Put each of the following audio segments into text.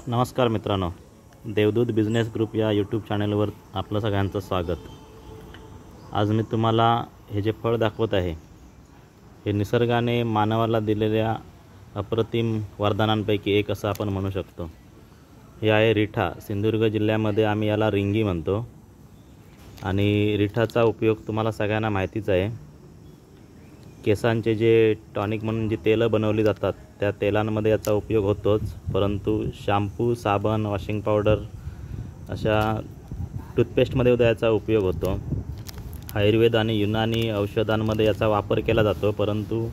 नमस्कार मित्रांनो, देवदूत बिझनेस ग्रुप या यूट्यूब चॅनलवर आपलं सगळ्यांचं स्वागत। आज मी तुम्हाला हे जे फळ दाखवत आहे हे निसर्गाने मानवाला दिलेल्या अप्रतिम वरदानांपैकी एक असं आपण म्हणू शकतो। हे आहे रिठा। सिंधुदुर्ग जिल्ह्यामध्ये आम्ही याला रिंगी म्हणतो आणि रिठाचा उपयोग तुम्हाला सगळ्यांना माहितीच आहे। केसांचे जे टॉनिक म्हणून जी तेलं बनवली जातात त्या तेलांमध्ये याचा उपयोग होतोच, परंतु शॅम्पू, साबण, वॉशिंग पावडर अशा टूथपेस्टमध्ये सुद्धा याचा उपयोग होतो। आयुर्वेद आणि युनानी औषधांमध्ये याचा वापर केला जातो, परंतु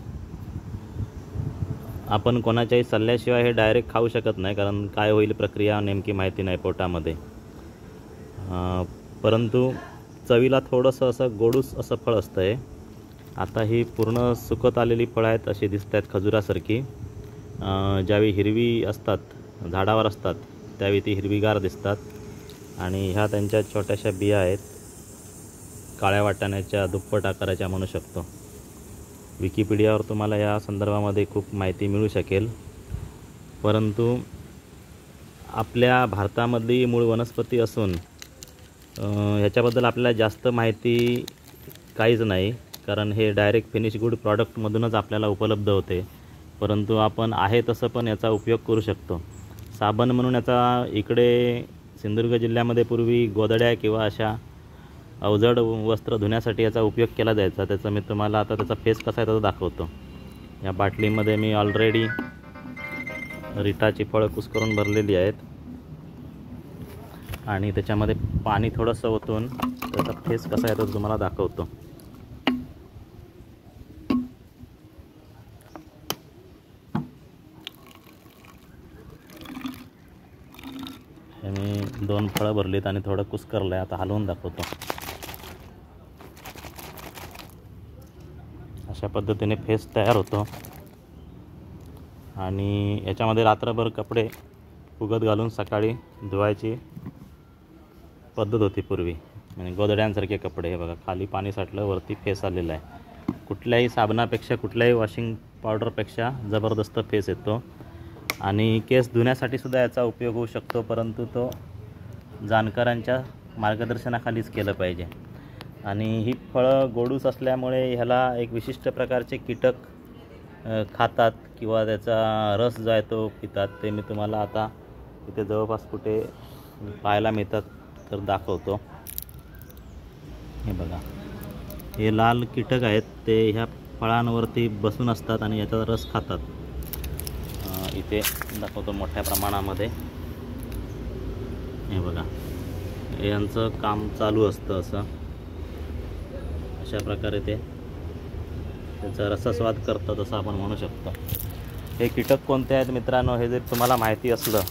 आपण कोणाच्याही सल्ल्याशिवाय हे डायरेक्ट खाऊ शकत नाही, कारण काय होईल प्रक्रिया नेमकी माहिती नाही पोटामध्ये। परंतु चवीला थोडंसं असं गोडूस असं फळ असतं हे। आता ही पूर्ण सुकत आलेली फळं आहेत, अशी दिसतात खजुरासारखी। ज्यावेळी हिरवी असतात, झाडावर असतात, त्यावेळी ती हिरवीगार दिसतात आणि ह्या त्यांच्या छोट्याशा बिया आहेत, काळ्या वाटाण्याच्या दुप्पट आकाराच्या म्हणू शकतो। विकिपीडियावर तुम्हाला या संदर्भामध्ये खूप माहिती मिळू शकेल, परंतु आपल्या भारतामधली मूळ वनस्पती असून ह्याच्याबद्दल आपल्याला जास्त माहिती काहीच नाही, कारण हे डायरेक्ट फिनिश गुड प्रॉडक्टमधूनच आपल्याला उपलब्ध होते। परंतु आपण आहे तसं पण याचा उपयोग करू शकतो। साबण म्हणून याचा इकडे सिंधुदुर्ग जिल्ह्यामध्ये पूर्वी गोधड्या किंवा अशा अवजड वस्त्र धुण्यासाठी याचा उपयोग केला जायचा। त्याचा मी तुम्हाला आता त्याचा फेस कसा आहे तो दाखवतो। या बाटलीमध्ये मी ऑलरेडी रिठाची फळं कुस्करून भरलेली आहेत आणि त्याच्यामध्ये पाणी थोडंसं ओतून त्याचा फेस कसा आहे तो तुम्हाला दाखवतो। मी 2 फळं भरलीत आणि थोडं कुस्करलं आहे, आता हलवून दाखवतो। अशा पद्धतीने फेस तयार होतो आणि याच्यामध्ये रात्रभर कपडे उगत घालून सकाळी धुवायची पद्धत होती पूर्वी, म्हणजे गोधड्यांसारखे कपडे। हे बघा, खाली पाणी साठलं, वरती फेस आलेला आहे। कुठल्याही साबणापेक्षा, कुठल्याही वॉशिंग पावडरपेक्षा जबरदस्त फेस येतो आणि केस धुण्यासाठी सुद्धा याचा उपयोग होऊ शकतो, परंतु तो जाणकारांच्या मार्गदर्शनाखालीच केलं पाहिजे। आणि ही फळं गोडूस असल्यामुळे ह्याला एक विशिष्ट प्रकारचे कीटक खातात किंवा त्याचा रस जो आहे तो पितात। ते मी तुम्हाला आता इथे जवळपास कुठे पाहायला मिळतात तर दाखवतो। हे बघा, हे लाल कीटक आहेत, ते ह्या फळांवरती बसून असतात आणि याचा रस खातात। इथे दाखवतो मोठ्या प्रमाणामध्ये। हे बघा, यांचं काम चालू असतं असं, अशा प्रकारे ते त्याचा रसस्वाद करतात असं आपण म्हणू शकतो। हे कीटक कोणते आहेत मित्रांनो, हे जर तुम्हाला माहिती असलं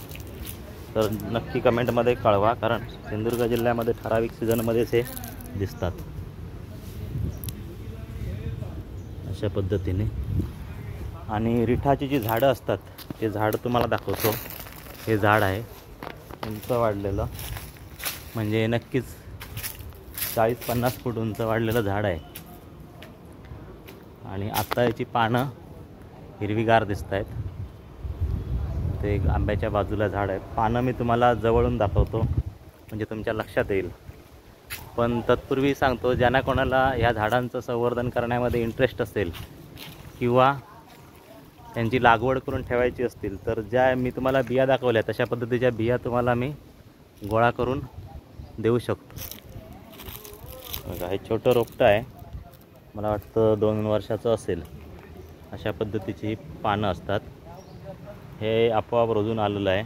तर नक्की कमेंटमध्ये कळवा, कारण सिंधुदुर्ग जिल्ह्यामध्ये ठराविक सीझनमध्येच हे दिसतात अशा पद्धतीने। आणि रिठाची जी झाडं असतात ते झाड तुम्हाला दाखवतो। हे झाड आहे उंच वाढलेलं, म्हणजे नक्कीच 40-50 फूट उंच वाढलेलं झाड आहे आणि आता याची पानं हिरवीगार दिसत आहेत। ते एक आंब्याच्या बाजूला झाड आहे। पानं मी तुम्हाला जवळून दाखवतो म्हणजे तुमच्या लक्षात येईल, पण तत्पूर्वी सांगतो, ज्यांना कोणाला ह्या झाडांचं संवर्धन करण्यामध्ये इंटरेस्ट असेल किंवा त्यांची लागवड करून ठेवायची असतील तर ज्या मी तुम्हाला बिया दाखवल्या तशा पद्धतीच्या बिया तुम्हाला मी गोळा करून देऊ शकतो। बघा, हे छोटं रोपटं आहे, मला वाटतं 2 वर्षाचं असेल। अशा पद्धतीची पानं असतात। हे आपोआप रुजून आलेलं आहे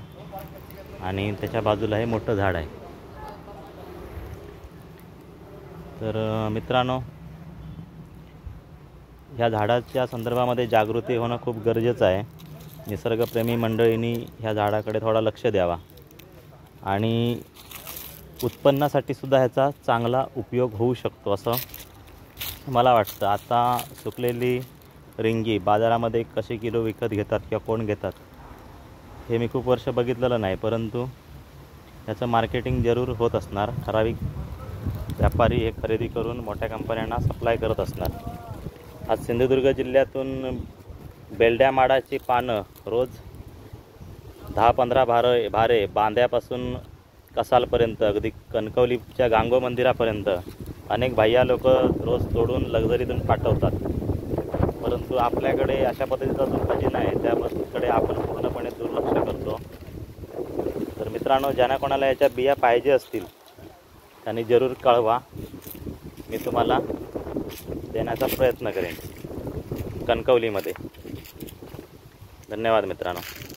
आणि त्याच्या बाजूला हे मोठं झाड आहे। तर मित्रांनो, ह्या झाडाच्या संदर्भामध्ये जागृती होणं खूप गरजेचं आहे। निसर्गप्रेमी मंडळींनी ह्या झाडाकडे थोडा लक्ष द्यावा आणि उत्पन्नासाठी सुद्धा ह्याचा चांगला उपयोग होऊ शकतो असं मला वाटतं। आता सुकलेली रिंगी बाजारामध्ये कशी किलो विकत घेतात किंवा कोण घेतात हे मी खूप वर्ष बघितलेलं नाही, परंतु ह्याचं मार्केटिंग जरूर होत असणार। ठराविक व्यापारी हे खरेदी करून मोठ्या कंपन्यांना सप्लाय करत असणार। आज सिंधुदुर्ग जिल्ह्यातून बेलड्या माडाची पानं रोज 10-15 भारे बांध्यापासून कसालपर्यंत, अगदी कणकवलीच्या गांगो मंदिरापर्यंत अनेक भैया लोक रोज तोडून लक्झरीतून पाठवतात. परंतु आपल्याकडे अशा पद्धतीचा जो खजिना आहे त्याकडे आपण पूर्णपणे दुर्लक्ष करतो. तर मित्रांनो, ज्यांना कोणाला याच्या बिया पाहिजे असतील त्यांनी जरूर कळवा, मी तुम्हाला देण्याचा प्रयत्न करेन कणकवलीमध्ये. धन्यवाद मित्रांनो.